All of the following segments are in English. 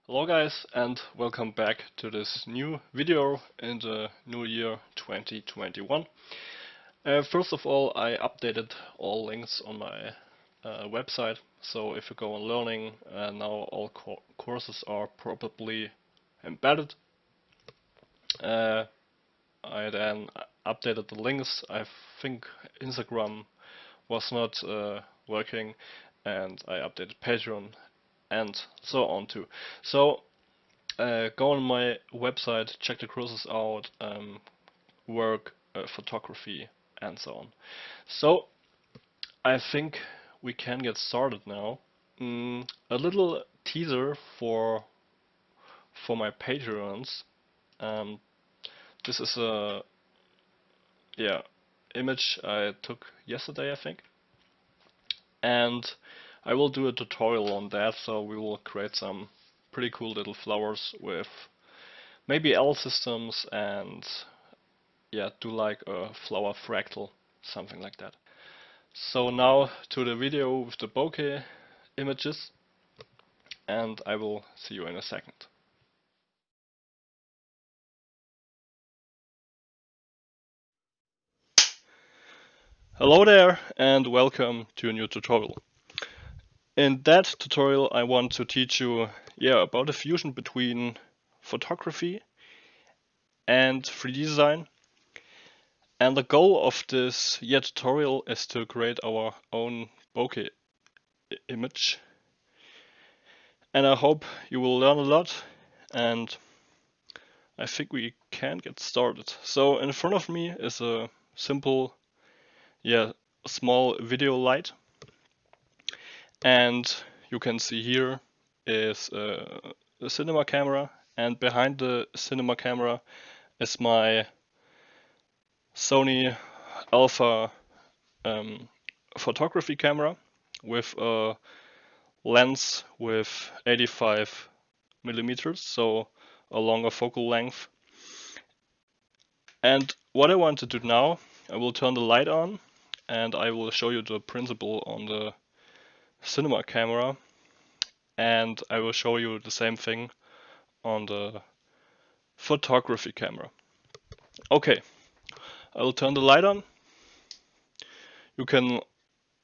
Hello guys, and welcome back to this new video in the new year 2021. First of all, I updated all links on my website, so if you go on learning, now all courses are probably embedded. I then updated the links. I think Instagram was not working, and I updated Patreon and so on too. So go on my website, check the courses out, work, photography, and so on. So I think we can get started now. A little teaser for my Patreons. Um, this is a image I took yesterday, I think, and I will do a tutorial on that. So we will create some pretty cool little flowers with maybe L systems and do like a flower fractal, something like that. So now to the video with the bokeh images, and I will see you in a second. Hello there, and welcome to a new tutorial. In that tutorial I want to teach you about the fusion between photography and 3D design. And the goal of this tutorial is to create our own bokeh image. And I hope you will learn a lot, and I think we can get started. So in front of me is a simple, small video light. And you can see here is a cinema camera, and behind the cinema camera is my Sony Alpha photography camera with a lens with 85 millimeters, so a longer focal length. And what I want to do now, I will turn the light on and I will show you the principle on the cinema camera, and I will show you the same thing on the photography camera. Okay, I will turn the light on. You can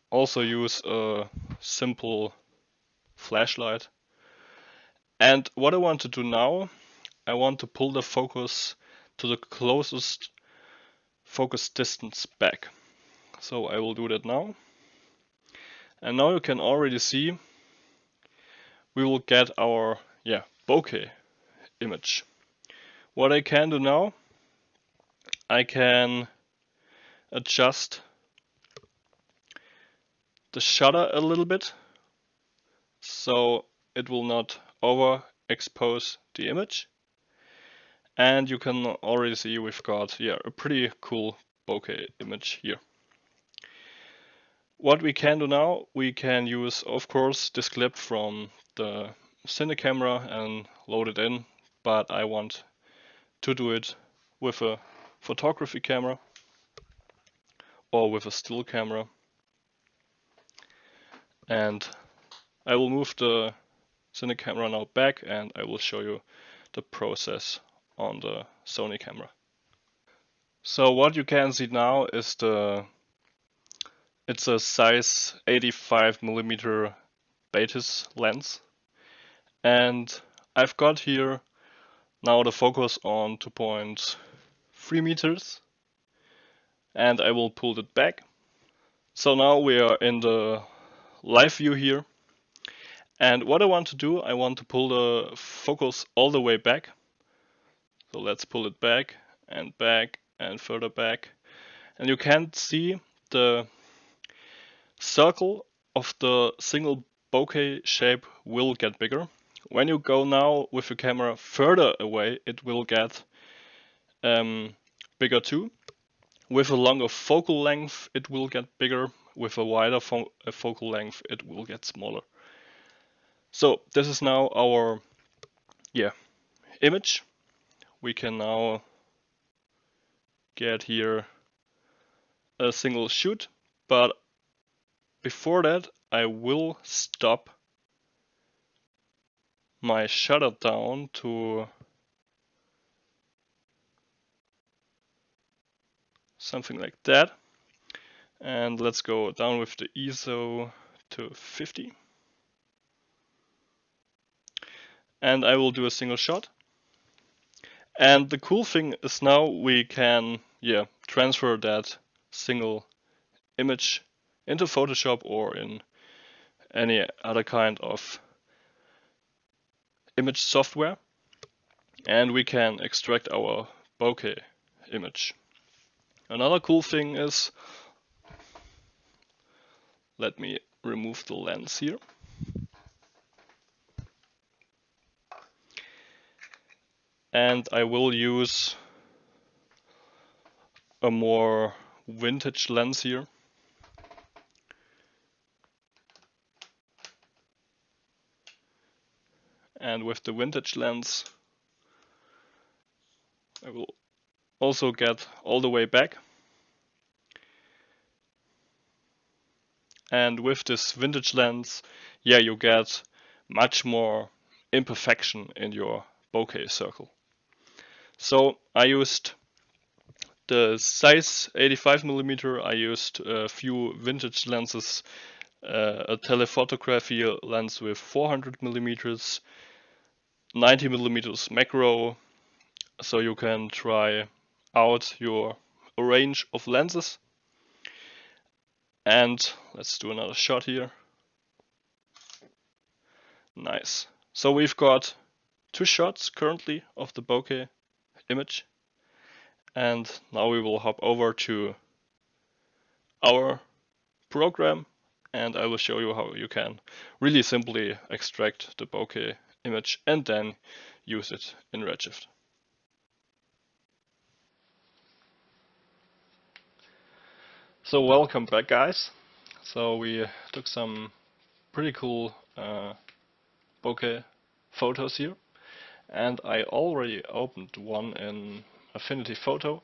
also use a simple flashlight. And what I want to do now, I want to pull the focus to the closest focus distance back. So I will do that now. And now you can already see we will get our bokeh image. What I can do now, I can adjust the shutter a little bit so it will not overexpose the image. And you can already see we've got a pretty cool bokeh image here. What we can do now, we can use, of course, this clip from the cine camera and load it in, but I want to do it with a photography camera or with a still camera. And I will move the cine camera now back, and I will show you the process on the Sony camera. So what you can see now is it's a size 85 millimeter Batis lens, and I've got here now the focus on 2.3 meters, and I will pull it back. So now we are in the live view here, and what I want to do, I want to pull the focus all the way back. So let's pull it back and further back, and you can see the circle of the single bokeh shape will get bigger. When you go now with the camera further away, it will get bigger too. With a longer focal length, it will get bigger. With a wider focal length, it will get smaller. So this is now our image. We can now get here a single shoot, but before that I will stop my shutter down to something like that. And let's go down with the ISO to 50. And I will do a single shot. And the cool thing is now we can transfer that single image into Photoshop or in any other kind of image software, and we can extract our bokeh image. Another cool thing is, let me remove the lens here. And I will use a more vintage lens here. And with the vintage lens, I will also get all the way back. And with this vintage lens, you get much more imperfection in your bokeh circle. So I used the size 85mm, I used a few vintage lenses, a telephotography lens with 400mm, 90mm macro, so you can try out your range of lenses. And let's do another shot here. Nice. So we've got 2 shots currently of the bokeh image. And now we will hop over to our program and I will show you how you can really simply extract the bokeh image and then use it in Redshift. So welcome back, guys. So we took some pretty cool bokeh photos here, and I already opened one in Affinity Photo.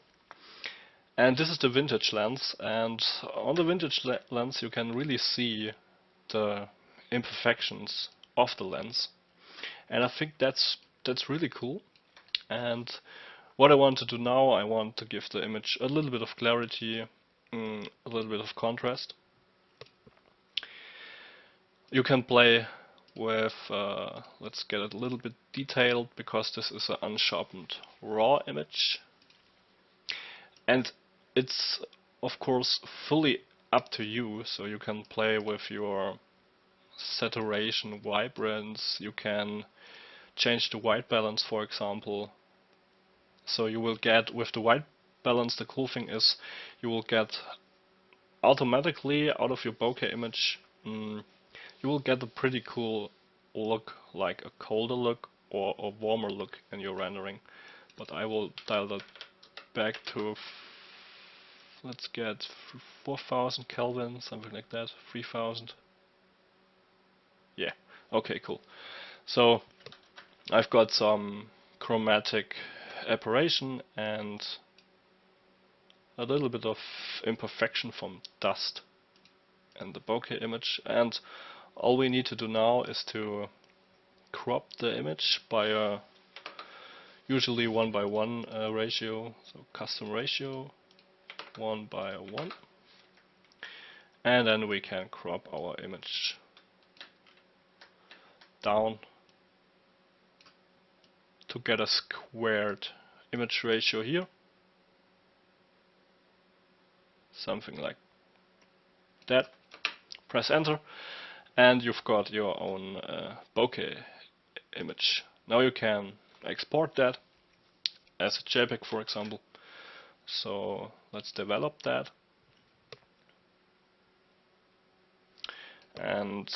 And this is the vintage lens, and on the vintage lens you can really see the imperfections of the lens. And I think that's really cool. And what I want to do now, I want to give the image a little bit of clarity, a little bit of contrast. You can play with, let's get it a little bit detailed, because this is an unsharpened raw image. And it's of course fully up to you, so you can play with your saturation, vibrance, you can change the white balance, for example. So you will get, with the white balance, the cool thing is you will get automatically out of your bokeh image, you will get a pretty cool look, like a colder look or a warmer look in your rendering. But I will dial that back to, let's get 4000 Kelvin, something like that, 3000. Yeah, okay, cool. So I've got some chromatic aberration and a little bit of imperfection from dust in the bokeh image, and all we need to do now is to crop the image by a usually 1:1 ratio, so custom ratio 1:1, and then we can crop our image down to get a squared image ratio here, something like that. Press enter and you've got your own bokeh image. Now you can export that as a JPEG, for example. So let's develop that, and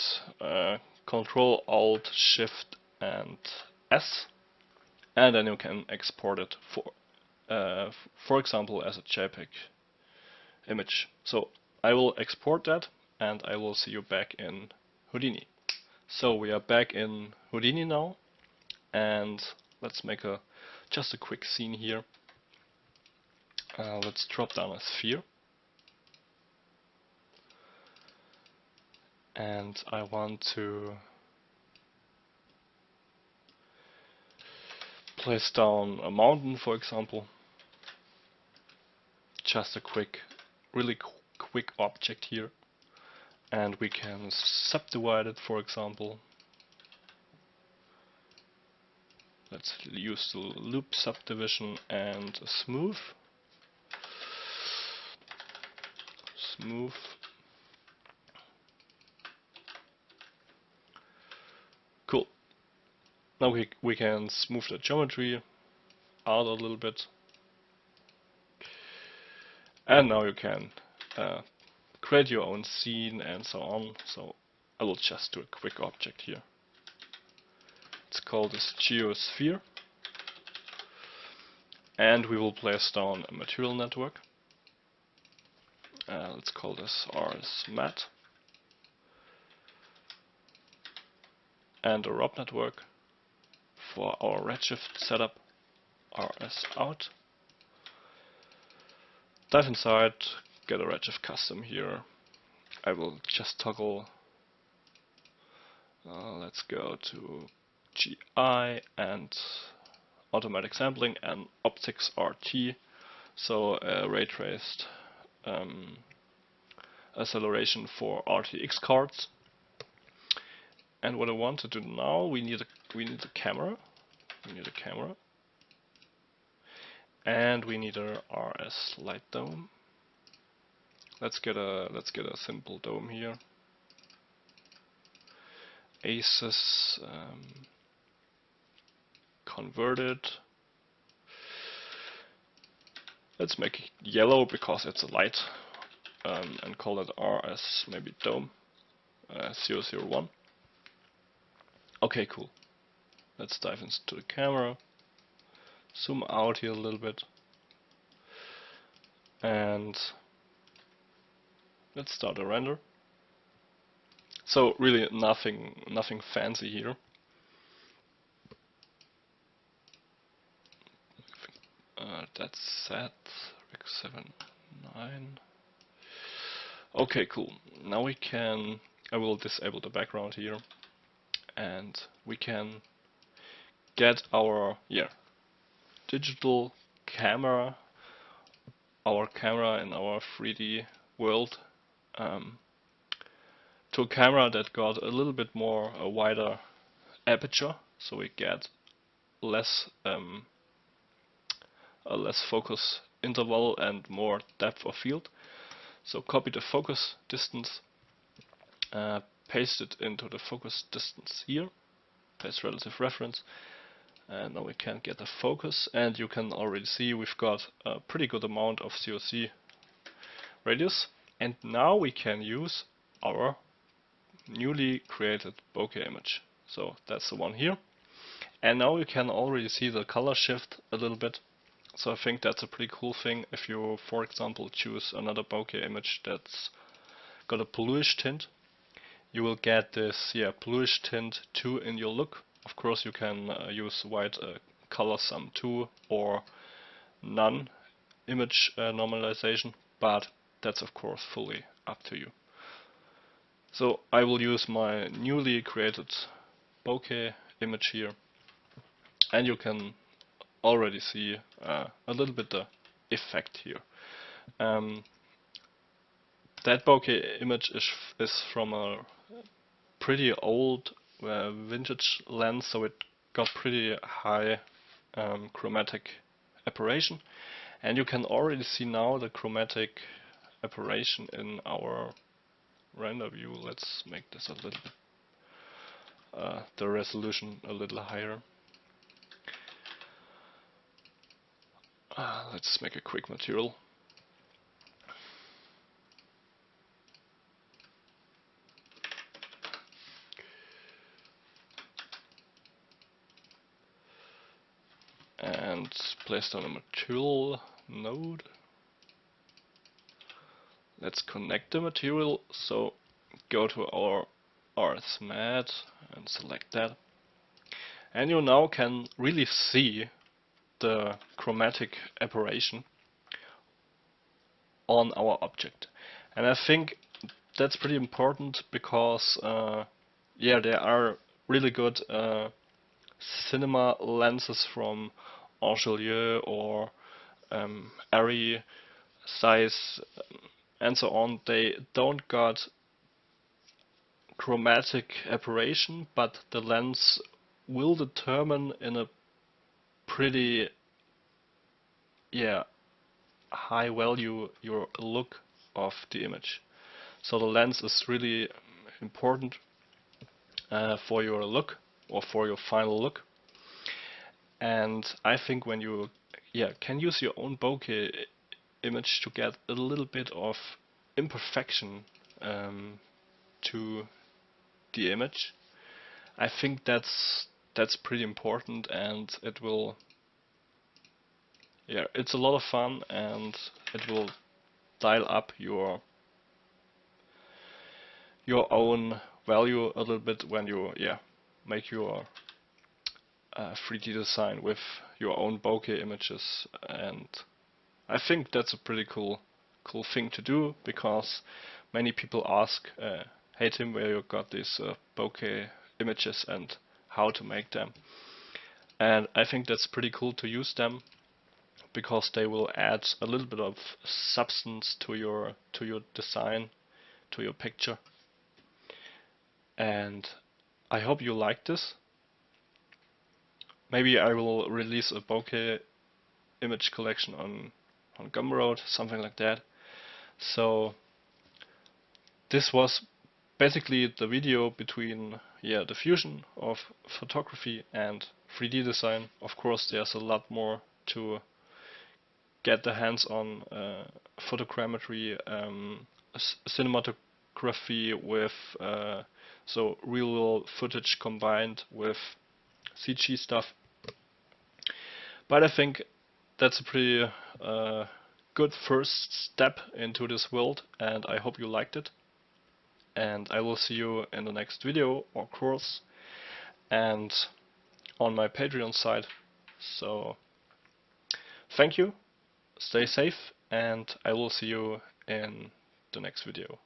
Control Alt Shift and S, and then you can export it for example as a JPEG image. So I will export that and I will see you back in Houdini. So we are back in Houdini now, and let's make just a quick scene here. Let's drop down a sphere, and I want to place down a mountain, for example. Just a really quick object here. And we can subdivide it, for example. Let's use the loop subdivision and smooth. Smooth. Cool. Now we can smooth the geometry out a little bit. And now you can create your own scene and so on. So I will just do a quick object here. Let's call this geosphere. And we will place down a material network. Let's call this RS mat. And a ROP network for our redshift setup, RS out. Dive inside, get a redshift custom here. I will just toggle, let's go to GI and automatic sampling and optics RT, so ray traced acceleration for RTX cards. And what I want to do now, we need a camera. And we need a RS light dome. Let's get a simple dome here. ACES converted. Let's make it yellow because it's a light, and call it RS maybe dome 001. Okay, cool. Let's dive into the camera. Zoom out here a little bit. And let's start a render. So really nothing fancy here. That's set Rec79. Okay, cool. Now I will disable the background here, and we can get our digital camera, our camera in our 3D world, to a camera that got a little bit more a wider aperture, so we get less a less focus interval and more depth of field. So copy the focus distance, paste it into the focus distance here, paste relative reference, and now we can get a focus, and you can already see we've got a pretty good amount of COC radius. And now we can use our newly created bokeh image. So that's the one here. And now you can already see the color shift a little bit. So I think that's a pretty cool thing. If you, for example, choose another bokeh image that's got a bluish tint, you will get this bluish tint 2 in your look. Of course you can use white color sum 2 or none image normalization, but that's of course fully up to you. So I will use my newly created bokeh image here, and you can already see a little bit the effect here. That bokeh image is from a pretty old vintage lens, so it got pretty high chromatic aberration, and you can already see now the chromatic aberration in our render view. Let's make this a little bit, the resolution a little higher. Let's make a quick material. And place down a material node. Let's connect the material, so go to our RS mat and select that. And you now can really see the chromatic aberration on our object. And I think that's pretty important because there are really good cinema lenses from Angelier or Arri, Zeiss, and so on. They don't got chromatic aberration, but the lens will determine in a pretty high value your look of the image. So the lens is really important for your look or for your final look. And I think when you can use your own bokeh image to get a little bit of imperfection to the image, I think that's pretty important, and it will it's a lot of fun, and it will dial up your own value a little bit when you make your 3D design with your own bokeh images. And I think that's a pretty cool thing to do, because many people ask, hey Tim, where you got these bokeh images and how to make them. And I think that's pretty cool to use them, because they will add a little bit of substance to your design, to your picture. And I hope you like this. Maybe I will release a bokeh image collection on Gumroad, something like that. So this was basically the video between the fusion of photography and 3D design. Of course, there's a lot more to get the hands on photogrammetry, cinematography with so real footage combined with CG stuff. But I think that's a pretty good first step into this world, and I hope you liked it. And I will see you in the next video or course and on my Patreon site. So thank you, stay safe, and I will see you in the next video.